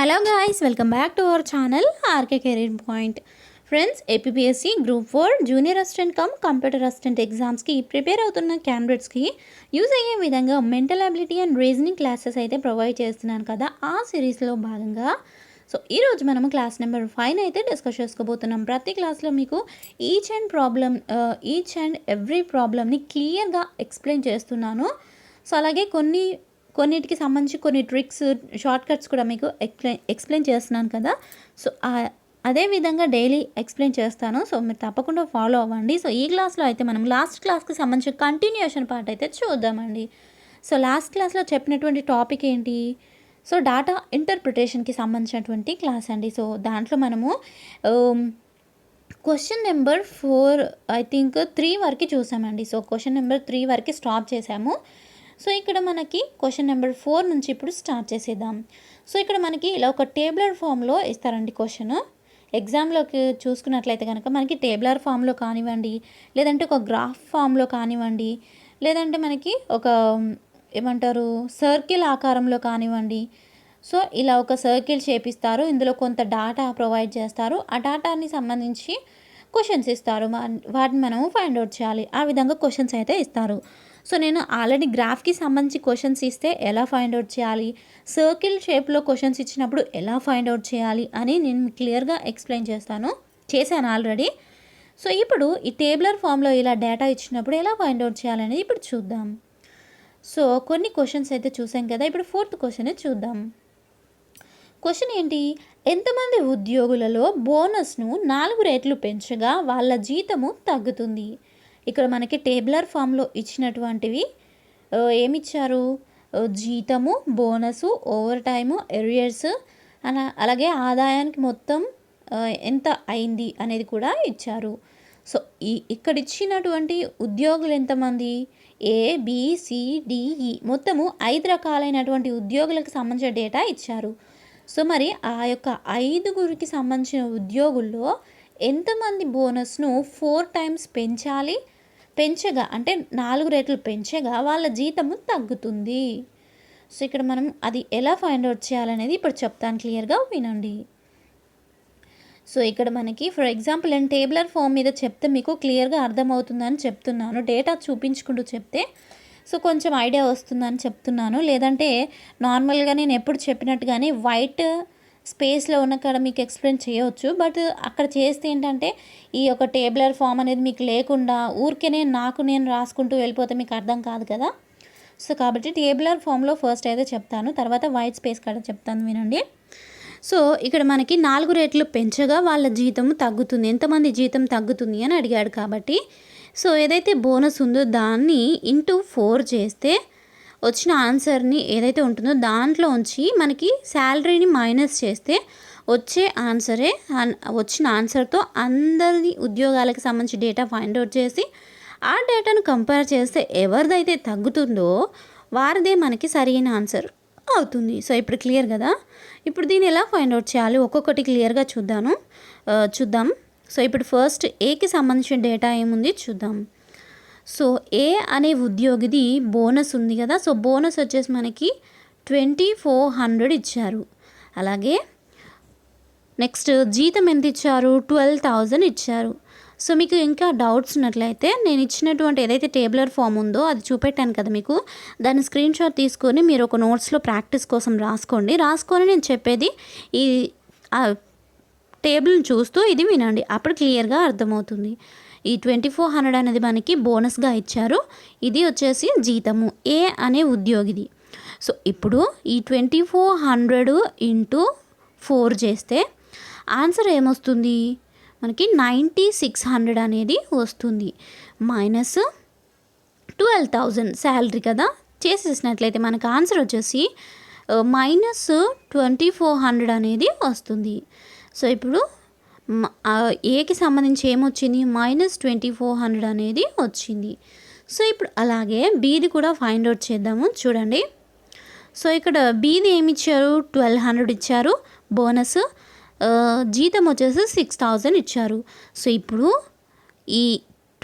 Hello guys, welcome back to our channel RK career point. Friends, APSC group 4 junior assistant computer assistant ఎగ్జామ్స్కి prepare అవుతున్న క్యాండిడేట్స్కి use అయ్యే విధంగా mental ability and reasoning classes అయితే provide చేస్తున్నాను కదా. ఆ సిరీస్లో భాగంగా ఈరోజు మనము క్లాస్ నెంబర్ 5 అయితే డిస్కస్ చేసుకోబోతున్నాం. ప్రతి క్లాస్లో మీకు ఈచ్ అండ్ ఎవ్రీ ప్రాబ్లమ్ని క్లియర్గా ఎక్స్ప్లెయిన్ చేస్తున్నాను. అలాగే కొన్నిటికి సంబంధించి కొన్ని ట్రిక్స్, షార్ట్ కట్స్ కూడా మీకు ఎక్స్ప్లెయిన్ చేస్తున్నాను కదా. అదే విధంగా డైలీ ఎక్స్ప్లెయిన్ చేస్తాను. మీరు తప్పకుండా ఫాలో అవ్వండి. ఈ క్లాస్లో అయితే మనం లాస్ట్ క్లాస్కి సంబంధించిన కంటిన్యూషన్ పార్ట్ అయితే చూద్దామండి. లాస్ట్ క్లాస్లో చెప్పినటువంటి టాపిక్ ఏంటి? డాటా ఇంటర్ప్రిటేషన్కి సంబంధించినటువంటి క్లాస్ అండి. దాంట్లో మనము క్వశ్చన్ నెంబర్ 4 ఐ థింక్ 3 వరకు చూసామండి. క్వశ్చన్ నెంబర్ 3 వరకు స్టాప్ చేసాము. ఇక్కడ మనకి క్వశ్చన్ నెంబర్ 4 నుంచి ఇప్పుడు స్టార్ట్ చేసేద్దాం. ఇక్కడ మనకి ఇలా ఒక టేబులర్ ఫామ్లో ఇస్తారండి క్వశ్చన్. ఎగ్జామ్లోకి చూసుకున్నట్లయితే కనుక మనకి టేబులర్ ఫామ్లో కానివ్వండి, లేదంటే ఒక గ్రాఫ్ ఫామ్లో కానివ్వండి, లేదంటే మనకి ఒక సర్కిల్ ఆకారంలో కానివ్వండి. ఇలా ఒక సర్కిల్ చేపిస్తారు. ఇందులో కొంత డాటా ప్రొవైడ్ చేస్తారు. ఆ డాటాని సంబంధించి క్వశ్చన్స్ ఇస్తారు. వాటిని మనము ఫైండ్ అవుట్ చేయాలి. ఆ విధంగా క్వశ్చన్స్ అయితే ఇస్తారు. నేను ఆల్రెడీ గ్రాఫ్కి సంబంధించి క్వశ్చన్స్ ఇస్తే ఎలా ఫైండ్ అవుట్ చేయాలి, సర్కిల్ షేప్లో క్వశ్చన్స్ ఇచ్చినప్పుడు ఎలా ఫైండ్ అవుట్ చేయాలి అని నేను క్లియర్గా ఎక్స్ప్లెయిన్ చేశాను ఆల్రెడీ. ఇప్పుడు ఈ టేబులర్ ఫామ్లో ఇలా డేటా ఇచ్చినప్పుడు ఎలా ఫైండ్ అవుట్ చేయాలనేది ఇప్పుడు చూద్దాం. కొన్ని క్వశ్చన్స్ అయితే చూసాం కదా. ఇప్పుడు 4th క్వశ్చన్ చూద్దాం. క్వశ్చన్ ఏంటి? ఎంతమంది ఉద్యోగులలో బోనస్ను 4 రెట్లు పెంచగా వాళ్ళ జీతము తగ్గుతుంది? ఇక్కడ మనకి టేబులర్ ఫామ్లో ఇచ్చినటువంటివి ఏమిచ్చారు? జీతము, బోనసు, ఓవర్ టైము, ఎరియర్స్, అలాగే ఆదాయానికి మొత్తం ఎంత అయింది అనేది కూడా ఇచ్చారు. ఇక్కడ ఇచ్చినటువంటి ఉద్యోగులు ఎంతమంది? ABCDE మొత్తము 5 రకాలైనటువంటి ఉద్యోగులకు సంబంధించిన డేటా ఇచ్చారు. మరి ఆ యొక్క 5గురికి సంబంధించిన ఉద్యోగుల్లో ఎంతమంది బోనస్ను 4 టైమ్స్ పెంచగా అంటే 4 రెట్లు పెంచగా వాళ్ళ జీతము తగ్గుతుంది? ఇక్కడ మనం అది ఎలా ఫైండ్ అవుట్ చేయాలనేది ఇప్పుడు చెప్తాను, క్లియర్గా వినండి. ఇక్కడ మనకి ఫర్ ఎగ్జాంపుల్ నేను టేబులర్ ఫామ్ మీద చెప్తే మీకు క్లియర్గా అర్థమవుతుందని చెప్తున్నాను. డేటా చూపించుకుంటూ చెప్తే కొంచెం ఐడియా వస్తుందని చెప్తున్నాను. లేదంటే నార్మల్గా నేను ఎప్పుడు చెప్పినట్టుగానే వైట్ స్పేస్లో ఉన్న కాడ మీకు ఎక్స్ప్లెయిన్ చేయవచ్చు. బట్ అక్కడ చేస్తే ఏంటంటే ఈ యొక్క టేబులర్ ఫామ్ అనేది మీకు లేకుండా ఊరికేనే నేను రాసుకుంటూ వెళ్ళిపోతే మీకు అర్థం కాదు కదా. కాబట్టి టేబులర్ ఫామ్లో ఫస్ట్ అయితే చెప్తాను, తర్వాత వైట్ స్పేస్ కాడ చెప్తాను, వినండి. ఇక్కడ మనకి 4 రెట్లు పెంచగా వాళ్ళ జీతం తగ్గుతుంది. ఎంతమంది జీతం తగ్గుతుంది అని అడిగాడు కాబట్టి ఏదైతే బోనస్ ఉందో దాన్ని ఇంటూ 4 చేస్తే వచ్చిన ఆన్సర్ని ఏదైతే ఉంటుందో దాంట్లో ఉంచి మనకి శాలరీని మైనస్ చేస్తే వచ్చిన ఆన్సర్తో అందరి ఉద్యోగాలకు సంబంధించి డేటా ఫైండ్ అవుట్ చేసి ఆ డేటాను కంపేర్ చేస్తే ఎవరిదైతే తగ్గుతుందో వారిదే మనకి సరైన ఆన్సర్ అవుతుంది. ఇప్పుడు క్లియర్ కదా. ఇప్పుడు దీన్ని ఎలా ఫైండ్ అవుట్ చేయాలి ఒక్కొక్కటి క్లియర్గా చూద్దాం. ఇప్పుడు ఫస్ట్ ఏకి సంబంధించిన డేటా ఏముంది చూద్దాం. ఏ అనే ఉద్యోగిది బోనస్ ఉంది కదా. బోనస్ వచ్చేసి మనకి 2400 ఇచ్చారు. అలాగే నెక్స్ట్ జీతం ఎంత ఇచ్చారు? 12,000 ఇచ్చారు. మీకు ఇంకా డౌట్స్ ఉన్నట్లయితే నేను ఇచ్చినటువంటి ఏదైతే టేబులర్ ఫామ్ ఉందో అది చూపెట్టాను కదా మీకు, దాన్ని స్క్రీన్ షాట్ తీసుకొని మీరు ఒక నోట్స్లో ప్రాక్టీస్ కోసం రాసుకొని నేను చెప్పేది ఈ టేబుల్ని చూస్తూ ఇది వినండి, అప్పుడు క్లియర్గా అర్థమవుతుంది. ఈ 2400 అనేది మనకి బోనస్గా ఇచ్చారు. ఇది వచ్చేసి జీతము ఏ అనే ఉద్యోగిది. ఇప్పుడు ఈ 2400 ఇంటూ 4 చేస్తే ఆన్సర్ ఏమొస్తుంది? మనకి 9600 అనేది వస్తుంది. మైనస్ 12,000 శాలరీ కదా. చేసేసినట్లయితే మనకు ఆన్సర్ వచ్చేసి మైనస్ 2400 అనేది వస్తుంది. ఇప్పుడు ఏకి సంబంధించి ఏమొచ్చింది? మైనస్ 2400 అనేది వచ్చింది. ఇప్పుడు అలాగే బీది కూడా ఫైండ్ అవుట్ చేద్దాము, చూడండి. ఇక్కడ బీది ఏమి ఇచ్చారు? 1200 ఇచ్చారు బోనస్. జీతం వచ్చేసి 6000 ఇచ్చారు. ఇప్పుడు ఈ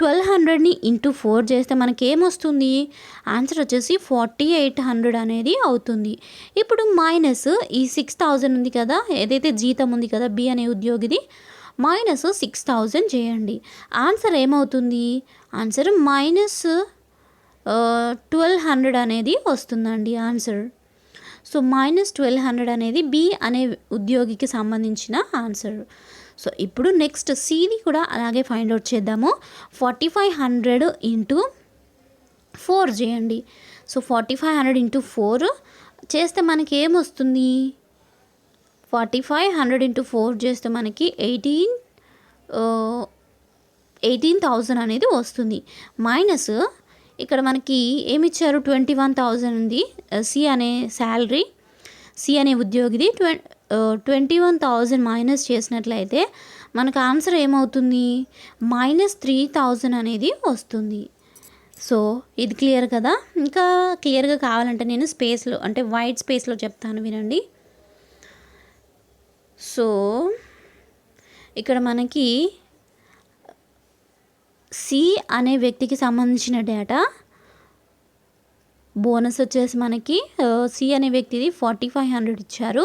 1200ని ఇంటూ 4 చేస్తే మనకి ఏమొస్తుంది? ఆన్సర్ వచ్చేసి 4800 అనేది అవుతుంది. ఇప్పుడు మైనస్ ఈ 6000 ఉంది కదా, ఏదైతే జీతం ఉంది కదా బి అనే ఉద్యోగిది, మైనస్ 6000 చేయండి. ఆన్సర్ ఏమవుతుంది? ఆన్సర్ మైనస్ 1200 అనేది వస్తుందండి ఆన్సర్. సో మైనస్ 1200 అనేది బి అనే ఉద్యోగికి సంబంధించిన ఆన్సర్. సో ఇప్పుడు నెక్స్ట్ సిది కూడా అలాగే ఫైండ్ అవుట్ చేద్దాము. 4500 ఇంటూ 4 చేయండి. సో 4500 ఇంటూ 4 చేస్తే మనకి ఏమొస్తుంది? 4500 ఇంటూ 4 చేస్తే మనకి 18,000 అనేది వస్తుంది. మైనస్ ఇక్కడ మనకి ఏమిచ్చారు? 21,000 ఉంది సి అనే శాలరీ, సి అనే ఉద్యోగిది. 21,000 మైనస్ చేసినట్లయితే మనకు ఆన్సర్ ఏమవుతుంది? మైనస్ 3,000 అనేది వస్తుంది. సో ఇది క్లియర్ కదా? ఇంకా క్లియర్గా కావాలంటే నేను స్పేస్లో అంటే వైట్ స్పేస్లో చెప్తాను, వినండి. సో ఇక్కడ మనకి సి అనే వ్యక్తికి సంబంధించిన డేటా బోనస్ వచ్చేసి మనకి సి అనే వ్యక్తిది 4500 ఇచ్చారు.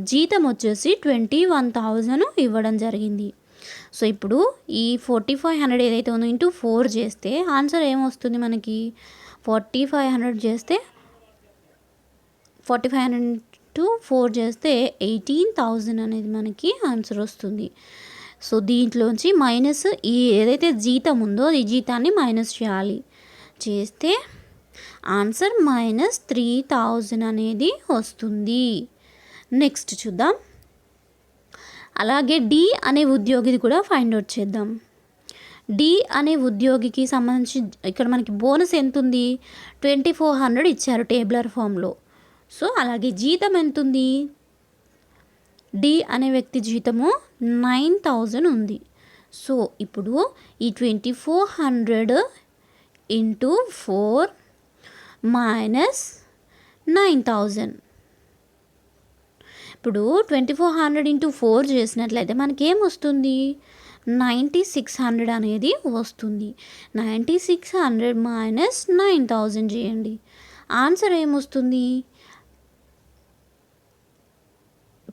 జీతం వచ్చేసి 21,000 ఇవ్వడం జరిగింది. సో ఇప్పుడు ఈ 4500 ఏదైతే ఉందో ఇంటూ 4 చేస్తే ఆన్సర్ ఏమొస్తుంది మనకి? 4500 చేస్తే 4500 ఇంటూ 4 చేస్తే 18,000 అనేది మనకి ఆన్సర్ వస్తుంది. సో దీంట్లోంచి మైనస్ ఈ ఏదైతే జీతం ఉందో ఈ జీతాన్ని మైనస్ చేయాలి. చేస్తే ఆన్సర్ మైనస్ 3,000 అనేది వస్తుంది. నెక్స్ట్ చూద్దాం. అలాగే డి అనే ఉద్యోగిది కూడా ఫైండ్ అవుట్ చేద్దాం. డి అనే ఉద్యోగికి సంబంధించి ఇక్కడ మనకి బోనస్ ఎంత ఉంది? 2400 ఇచ్చారు టేబులర్ ఫామ్లో. సో అలాగే జీతం ఎంత ఉంది? డి అనే వ్యక్తి జీతము 9,000 ఉంది. సో ఇప్పుడు ఈ 2400 ఇంటూ 4 మైనస్ 9,000. ఇప్పుడు 2400 ఇంటూ 4 చేసినట్లయితే మనకి ఏమొస్తుంది? 9600 అనేది వస్తుంది. 9600 మైనస్ 9,000 చేయండి. ఆన్సర్ ఏమొస్తుంది?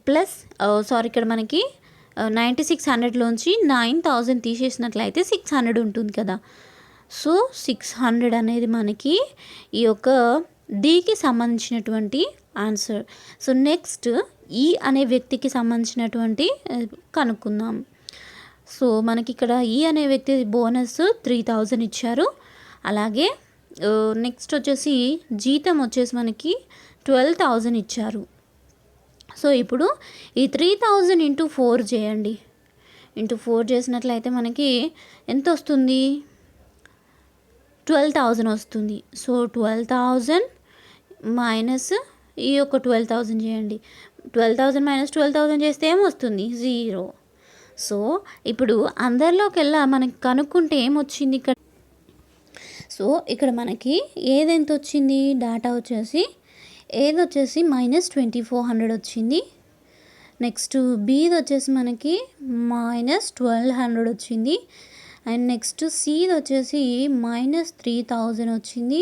ప్లస్ ఇక్కడ మనకి 9600లోంచి 9000 తీసేసినట్లయితే 600 ఉంటుంది కదా. సో 600 అనేది మనకి ఈ యొక్క డికి సంబంధించినటువంటి ఆన్సర్. సో నెక్స్ట్ ఈ అనే వ్యక్తికి సంబంధించినటువంటి కనుక్కుందాం. సో మనకి ఇక్కడ ఈ అనే వ్యక్తి బోనస్ 3000 ఇచ్చారు. అలాగే నెక్స్ట్ వచ్చేసి జీతం వచ్చేసి మనకి 12,000 ఇచ్చారు. సో ఇప్పుడు ఈ 3000 ఇంటూ 4 చేయండి. ఇంటూ 4 చేసినట్లయితే మనకి ఎంత వస్తుంది? 12,000 వస్తుంది. సో 12,000 మైనస్ ఈ యొక్క 12,000 చేయండి. 12,000 మైనస్ 12,000 చేస్తే ఏమొస్తుంది? 0. సో ఇప్పుడు అందరిలోకెల్లా మనకి కనుక్కుంటే ఏమొచ్చింది ఇక్కడ? సో ఇక్కడ మనకి ఏదెంత వచ్చింది? డేటా వచ్చేసి ఏది వచ్చేసి మైనస్ 2400 వచ్చింది. నెక్స్ట్ బీది వచ్చేసి మనకి మైనస్ 1200 వచ్చింది. అండ్ నెక్స్ట్ సిది వచ్చేసి మైనస్ 3000 వచ్చింది.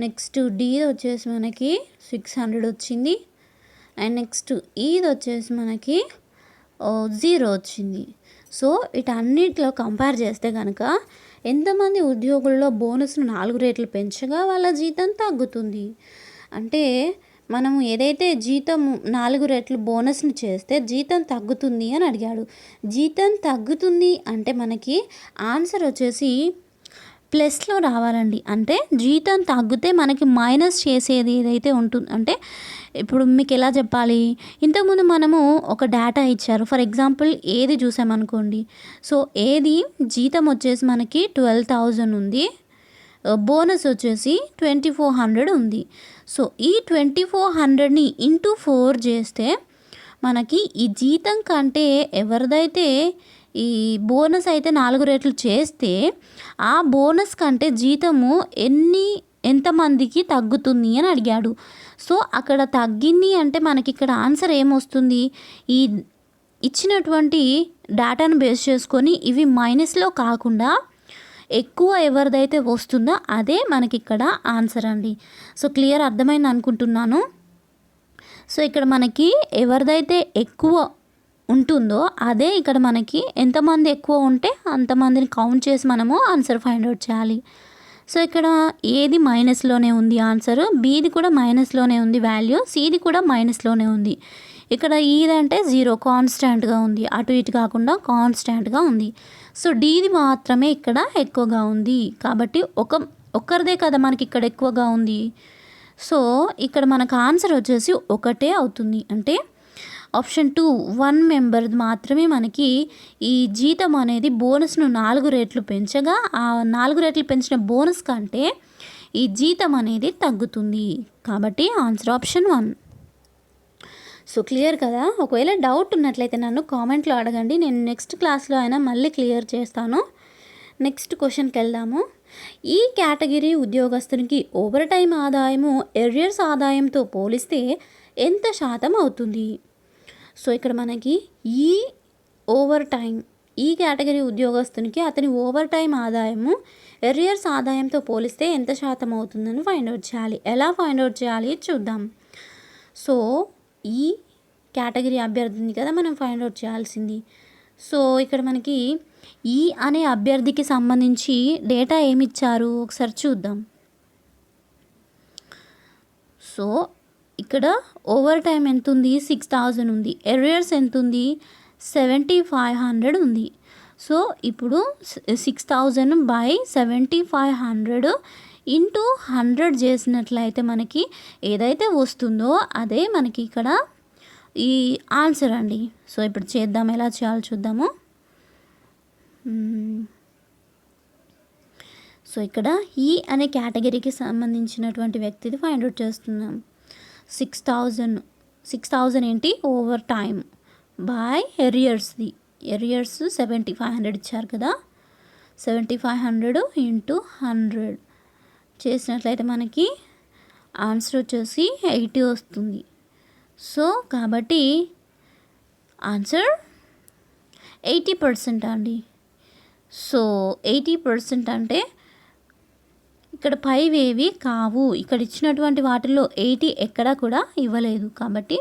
నెక్స్ట్ డీది వచ్చేసి మనకి 600 వచ్చింది. అండ్ నెక్స్ట్ ఈది వచ్చేసి మనకి 0 వచ్చింది. సో వీటన్నిటిలో కంపేర్ చేస్తే కనుక ఎంతమంది ఉద్యోగుల్లో బోనస్ను 4 రేట్లు పెంచగా వాళ్ళ జీతం తగ్గుతుంది. అంటే మనము ఏదైతే జీతం 4 రెట్లు బోనస్ని చేస్తే జీతం తగ్గుతుంది అని అడిగాడు. జీతం తగ్గుతుంది అంటే మనకి ఆన్సర్ వచ్చేసి ప్లస్లో రావాలండి. అంటే జీతం తగ్గితే మనకి మైనస్ చేసేది ఏదైతే ఉంటుంది, అంటే ఇప్పుడు మీకు ఎలా చెప్పాలి, ఇంతకుముందు మనము ఒక డేటా ఇచ్చారు. ఫర్ ఎగ్జాంపుల్ ఏది చూసామనుకోండి. సో ఏది జీతం వచ్చేసి మనకి 12,000 ఉంది, బోనస్ వచ్చేసి 2400 ఉంది. సో ఈ 2400ని ఇంటూ 4 చేస్తే మనకి ఈ జీతం కంటే ఎవరిదైతే ఈ బోనస్ అయితే 4 రెట్లు చేస్తే ఆ బోనస్ కంటే జీతము ఎంతమందికి తగ్గుతుంది అని అడిగాడు. సో అక్కడ తగ్గింది అంటే మనకి ఇక్కడ ఆన్సర్ ఏమొస్తుంది? ఈ ఇచ్చినటువంటి డేటాను బేస్ చేసుకొని ఇవి మైనస్లో కాకుండా ఎక్కువ ఎవరిదైతే వస్తుందో అదే మనకి ఇక్కడ ఆన్సర్ అండి. సో క్లియర్ అర్థమైంది అనుకుంటున్నాను. సో ఇక్కడ మనకి ఎవరిదైతే ఎక్కువ ఉంటుందో అదే ఇక్కడ మనకి ఎంతమంది ఎక్కువ ఉంటే అంతమందిని కౌంట్ చేసి మనము ఆన్సర్ ఫైండ్ అవుట్ చేయాలి. సో ఇక్కడ ఏది మైనస్లోనే ఉంది ఆన్సర్, బీది కూడా మైనస్లోనే ఉంది వాల్యూ, సిది కూడా మైనస్లోనే ఉంది. ఇక్కడ ఈదంటే 0 కాన్స్టాంట్గా ఉంది, అటు ఇటు కాకుండా కాన్స్టాంట్గా ఉంది. సో డీది మాత్రమే ఇక్కడ ఎక్కువగా ఉంది కాబట్టి ఒక్కరిదే కదా మనకి ఇక్కడ ఎక్కువగా ఉంది. సో ఇక్కడ మనకు ఆన్సర్ వచ్చేసి ఒకటే అవుతుంది. అంటే ఆప్షన్ 2 1 మెంబర్ మాత్రమే మనకి ఈ జీతం అనేది బోనస్ను 4 రెట్లు పెంచగా ఆ 4 రెట్లు పెంచిన బోనస్ కంటే ఈ జీతం అనేది తగ్గుతుంది. కాబట్టి ఆన్సర్ ఆప్షన్ 1. సో క్లియర్ కదా. ఒకవేళ డౌట్ ఉన్నట్లయితే నన్ను కామెంట్లో అడగండి, నేను నెక్స్ట్ క్లాస్లో అయినా మళ్ళీ క్లియర్ చేస్తాను. నెక్స్ట్ క్వశ్చన్కి వెళ్దాము. ఈ కేటగిరీ ఉద్యోగస్తునికి ఓవర్ టైం ఆదాయము ఎరియర్స్ ఆదాయంతో పోలిస్తే ఎంత శాతం అవుతుంది? సో ఇక్కడ మనకి ఈ ఓవర్ టైం, ఈ కేటగిరీ ఉద్యోగస్తునికి అతని ఓవర్ టైం ఆదాయము ఎరియర్స్ ఆదాయంతో పోలిస్తే ఎంత శాతం అవుతుందని ఫైండ్ అవుట్ చేయాలి. ఎలా ఫైండ్ అవుట్ చేయాలి చూద్దాం. సో ఈ కేటగిరీ అభ్యర్థిని కదా మనం ఫైండ్ అవుట్ చేయాల్సింది. సో ఇక్కడ మనకి ఈ అనే అభ్యర్థికి సంబంధించి డేటా ఏమి ఇచ్చారు ఒకసారి చూద్దాం. సో ఇక్కడ ఓవర్ టైం ఎంత ఉంది? 6000 ఉంది. ఎరియర్స్ ఎంత ఉంది? 7500 ఉంది. సో ఇప్పుడు 6000 బై 7500 ఇంటూ 100 చేసినట్లయితే మనకి ఏదైతే వస్తుందో అదే మనకి ఇక్కడ ఈ ఆన్సర్ అండి. సో ఇప్పుడు చేద్దాం, ఎలా చేయాలో చూద్దాము. సో ఇక్కడ ఈ అనే కేటగిరీకి సంబంధించినటువంటి వ్యక్తిది ఫైండ్ అవుట్ చేస్తున్నాం. 6000 ఏంటి? ఓవర్ టైం బై ఎరియర్స్ది. ఎరియర్స్ 7500 ఇచ్చారు కదా, 7500 ఇంటూ 100 చేసినట్లయితే మనకి ఆన్సర్ వచ్చేసి 80 వస్తుంది. సో కాబట్టి ఆన్సర్ 80% అండి. సో 80% అంటే ఇక్కడ పైవేవి కావు, ఇక్కడ ఇచ్చినటువంటి వాటిల్లో 80 ఎక్కడా కూడా ఇవ్వలేదు కాబట్టి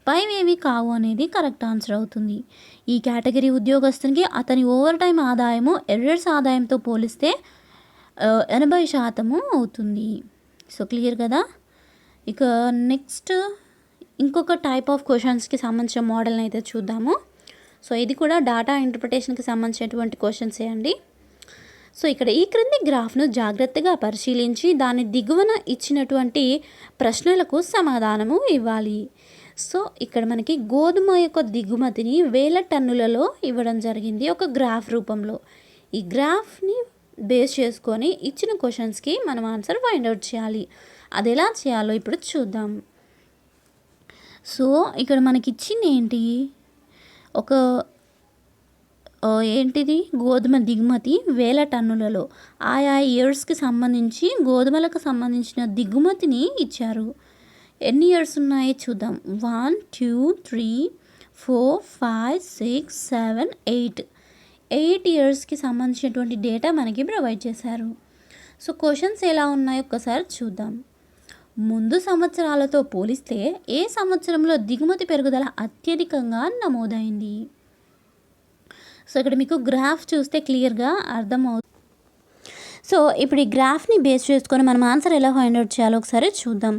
పైవేవి కావు అనేది కరెక్ట్ ఆన్సర్ అవుతుంది. ఈ కేటగిరీ ఉద్యోగస్తునికి అతని ఓవర్ టైం ఆదాయము ఎర్రర్స్ ఆదాయంతో పోలిస్తే 80% అవుతుంది. సో క్లియర్ కదా. ఇక నెక్స్ట్ ఇంకొక టైప్ ఆఫ్ క్వశ్చన్స్కి సంబంధించిన మోడల్ని అయితే చూద్దాము. సో ఇది కూడా డాటా ఇంటర్ప్రిటేషన్కి సంబంధించినటువంటి క్వశ్చన్సే అండి. సో ఇక్కడ ఈ క్రింది గ్రాఫ్ను జాగ్రత్తగా పరిశీలించి దాని దిగువన ఇచ్చినటువంటి ప్రశ్నలకు సమాధానము ఇవ్వాలి. సో ఇక్కడ మనకి గోధుమ యొక్క దిగుమతిని 1000 టన్నులలో ఇవ్వడం జరిగింది ఒక గ్రాఫ్ రూపంలో. ఈ గ్రాఫ్ని బేస్ చేసుకొని ఇచ్చిన క్వశ్చన్స్కి మనం ఆన్సర్ ఫైండ్ అవుట్ చేయాలి. అది ఎలా చేయాలో ఇప్పుడు చూద్దాం. సో ఇక్కడ మనకి ఇచ్చింది ఏంటి? ఏంటిది? గోధుమ దిగుమతి 1000 టన్నులలో ఆయా ఇయర్స్కి సంబంధించి గోధుమలకు సంబంధించిన దిగుమతిని ఇచ్చారు. ఎన్ని ఇయర్స్ ఉన్నాయి చూద్దాం. 1 2 3 4 5 6 7 8 ఇయర్స్కి సంబంధించినటువంటి డేటా మనకి ప్రొవైడ్ చేశారు. సో క్వశ్చన్స్ ఎలా ఉన్నాయో ఒక్కసారి చూద్దాం. ముందు సంవత్సరాలతో పోలిస్తే ఏ సంవత్సరంలో దిగుమతి పెరుగుదల అత్యధికంగా నమోదైంది? సో ఇక్కడ మీకు గ్రాఫ్ చూస్తే క్లియర్గా అర్థమవుతుంది. సో ఇప్పుడు ఈ గ్రాఫ్ని బేస్ చేసుకొని మనం ఆన్సర్ ఎలా ఫైండ్ అవుట్ చేయాలో ఒకసారి చూద్దాం.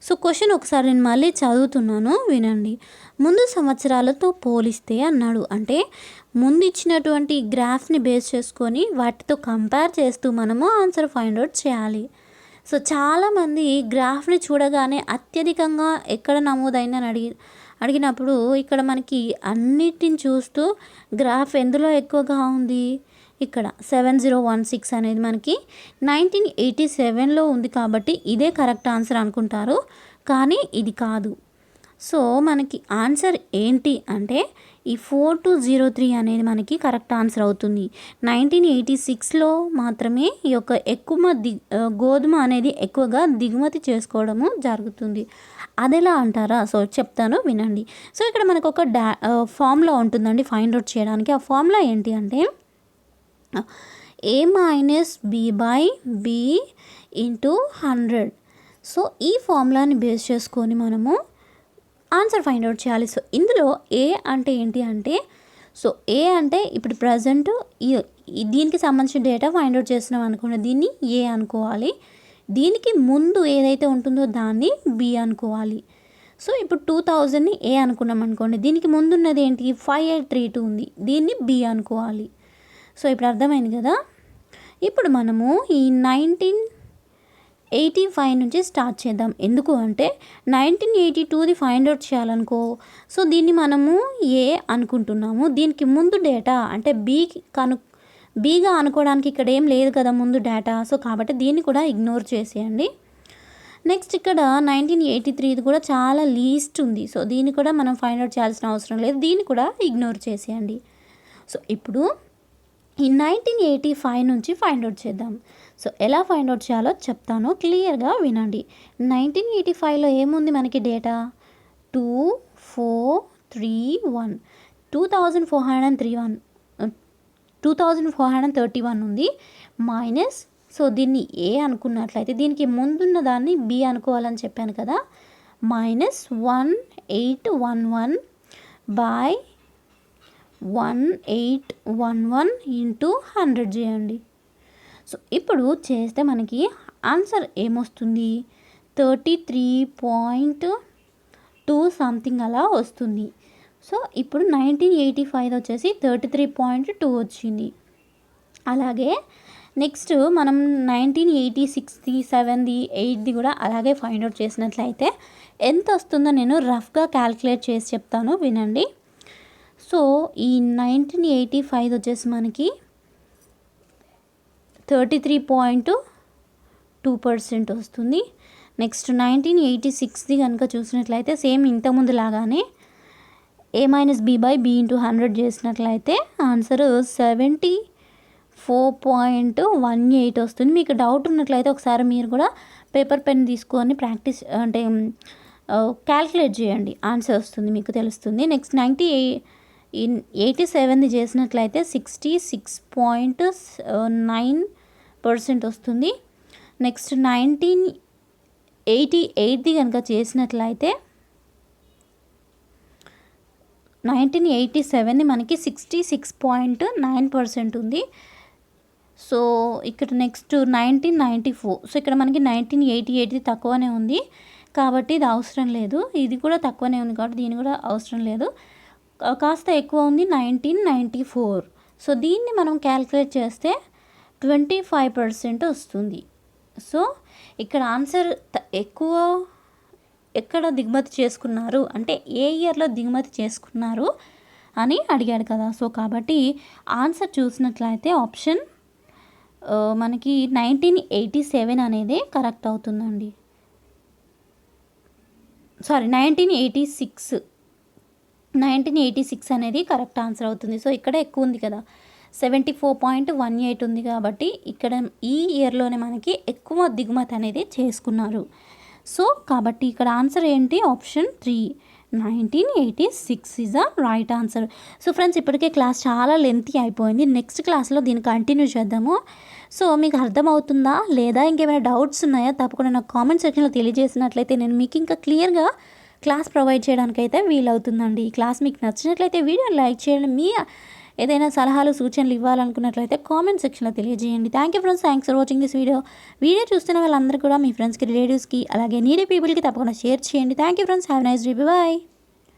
సో క్వశ్చన్ ఒకసారి నేను మళ్ళీ చదువుతున్నాను, వినండి. ముందు సంవత్సరాలతో పోలిస్తే అన్నాడు. అంటే ముందు ఇచ్చినటువంటి గ్రాఫ్ని బేస్ చేసుకొని వాటితో కంపేర్ చేస్తూ మనము ఆన్సర్ ఫైండ్ అవుట్ చేయాలి. సో చాలామంది గ్రాఫ్ని చూడగానే అత్యధికంగా ఎక్కడ నమోదైందని అడిగినప్పుడు ఇక్కడ మనకి అన్నిటిని చూస్తూ గ్రాఫ్ ఎందులో ఎక్కువగా ఉంది, ఇక్కడ 7016 అనేది మనకి 1987లో ఉంది కాబట్టి ఇదే కరెక్ట్ ఆన్సర్ అనుకుంటారు, కానీ ఇది కాదు. సో మనకి ఆన్సర్ ఏంటి అంటే ఈ 4203 అనేది మనకి కరెక్ట్ ఆన్సర్ అవుతుంది. 1986లో మాత్రమే ఈ యొక్క గోధుమ అనేది ఎక్కువగా దిగుమతి చేసుకోవడము జరుగుతుంది. అదెలా అంటారా? సో చెప్తాను వినండి. సో ఇక్కడ మనకు ఒక ఫార్ములా ఉంటుందండి ఫైండ్ అవుట్ చేయడానికి. ఆ ఫార్ములా ఏంటి అంటే a minus B by B into 100. So ఈ ఫార్ములాని బేస్ చేసుకొని మనము ఆన్సర్ ఫైండ్ అవుట్ చేయాలి. సో ఇందులో ఏ అంటే ఏంటి అంటే, సో ఏ అంటే ఇప్పుడు ప్రజెంట్ దీనికి సంబంధించిన డేటా ఫైండ్ అవుట్ చేస్తున్నాం అనుకోండి, దీన్ని ఏ అనుకోవాలి. దీనికి ముందు ఏదైతే ఉంటుందో దాన్ని బి అనుకోవాలి. సో ఇప్పుడు 2000ని ఏ అనుకున్నాం అనుకోండి, దీనికి ముందున్నది ఏంటి 5832 ఉంది, దీన్ని బి అనుకోవాలి. సో ఇప్పుడు అర్థమైంది కదా. ఇప్పుడు మనము ఈ 1985 నుంచి స్టార్ట్ చేద్దాం. ఎందుకు అంటే 1982ది ఫైండ్ అవుట్ చేయాలనుకో, సో దీన్ని మనము ఏ అనుకుంటున్నాము, దీనికి ముందు డేటా అంటే బీగా అనుకోవడానికి ఇక్కడ ఏం లేదు కదా ముందు డేటా. సో కాబట్టి దీన్ని కూడా ఇగ్నోర్ చేసేయండి. నెక్స్ట్ ఇక్కడ 1983 కూడా చాలా లీస్ట్ ఉంది. సో దీన్ని కూడా మనం ఫైండ్ అవుట్ చేయాల్సిన అవసరం లేదు, దీన్ని కూడా ఇగ్నోర్ చేసేయండి. సో ఇప్పుడు ఈ 1985 నుంచి ఫైండ్ అవుట్ చేద్దాం. సో ఎలా ఫైండ్ అవుట్ చేయాలో చెప్తాను, క్లియర్గా వినండి. 1985లో ఏముంది మనకి డేటా 2431 2431 ఉంది మైనస్. సో దీన్ని ఏ అనుకున్నట్లయితే దీనికి ముందున్న దాన్ని బి అనుకోవాలని చెప్పాను కదా, మైనస్ 1811 బై 1811 ఇంటూ 100 చేయండి. సో ఇప్పుడు చేస్తే మనకి ఆన్సర్ ఏమొస్తుంది 33.2 సంథింగ్ అలా వస్తుంది. సో ఇప్పుడు 1985 వచ్చేసి 33.2 వచ్చింది. అలాగే నెక్స్ట్ మనం 1986ది 7ది 8ది కూడా అలాగే ఫైండ్ అవుట్ చేసినట్లయితే ఎంత వస్తుందో నేను రఫ్గా క్యాల్కులేట్ చేసి చెప్తాను వినండి. సో ఈ 1985 వచ్చేసి మనకి 33.2% వస్తుంది. నెక్స్ట్ 1986ది కనుక చూసినట్లయితే సేమ్ ఇంతకుముందు లాగానే A minus B by B into 100 చేసినట్లయితే ఆన్సర్ 74.18 వస్తుంది. మీకు డౌట్ ఉన్నట్లయితే ఒకసారి మీరు కూడా పేపర్ పెన్ తీసుకొని ప్రాక్టీస్ అంటే క్యాల్కులేట్ చేయండి, ఆన్సర్ వస్తుంది, మీకు తెలుస్తుంది. నెక్స్ట్ 1987ది చేసినట్లయితే 66.9% వస్తుంది. నెక్స్ట్ 1988ది కనుక చేసినట్లయితే 1987ది మనకి 66.9% ఉంది. సో ఇక్కడ నెక్స్ట్ 1994. సో ఇక్కడ మనకి 1988ది తక్కువనే ఉంది కాబట్టి ఇది అవసరం లేదు, ఇది కూడా తక్కువనే ఉంది కాబట్టి దీని కూడా అవసరం లేదు. కాస్త ఎక్కువ ఉంది 1994. సో దీన్ని మనం క్యాల్కులేట్ చేస్తే 25% వస్తుంది. సో ఇక్కడ ఆన్సర్ ఎక్కువ ఎక్కడ దిగుమతి చేసుకున్నారు అంటే ఏ ఇయర్లో దిగుమతి చేసుకున్నారు అని అడిగాడు కదా. సో కాబట్టి ఆన్సర్ చూసినట్లయితే ఆప్షన్ మనకి 1987 అనేది కరెక్ట్ అవుతుందండి. సారీ 1986 అనేది కరెక్ట్ ఆన్సర్ అవుతుంది. సో ఇక్కడ ఎక్కువ ఉంది కదా 74.18 ఉంది కాబట్టి ఇక్కడ ఈ ఇయర్లోనే మనకి ఎక్కువ దిగుమతి అనేది చేసుకున్నారు. సో కాబట్టి ఇక్కడ ఆన్సర్ ఏంటి option 3 1986 is the right answer. So friends ఇప్పటికే క్లాస్ చాలా లెంతీ అయిపోయింది, నెక్స్ట్ క్లాస్లో దీన్ని కంటిన్యూ చేద్దాము. సో మీకు అర్థమవుతుందా లేదా ఇంకేమైనా డౌట్స్ ఉన్నాయా తప్పకుండా నాకు కామెంట్ సెక్షన్లో తెలియజేసినట్లయితే నేను మీకు ఇంకా క్లియర్గా క్లాస్ ప్రొవైడ్ చేయడానికైతే వీలవుతుందండి. ఈ క్లాస్ మీకు నచ్చినట్లయితే వీడియోని లైక్ చేయండి, మీ ఏదైనా సలహాలు సూచనలు ఇవ్వాలనుకున్నట్లయితే కామెంట్ సెక్షన్లో తెలియజేయండి. Thank you friends, thanks for watching this video చూస్తున్న వాళ్ళందరూ కూడా మీ ఫ్రెండ్స్కి రిలేటివ్స్కి అలాగే నీడీ పీపుల్కి తప్పకుండా షేర్ చేయండి. Thank you friends, have nice day, bye.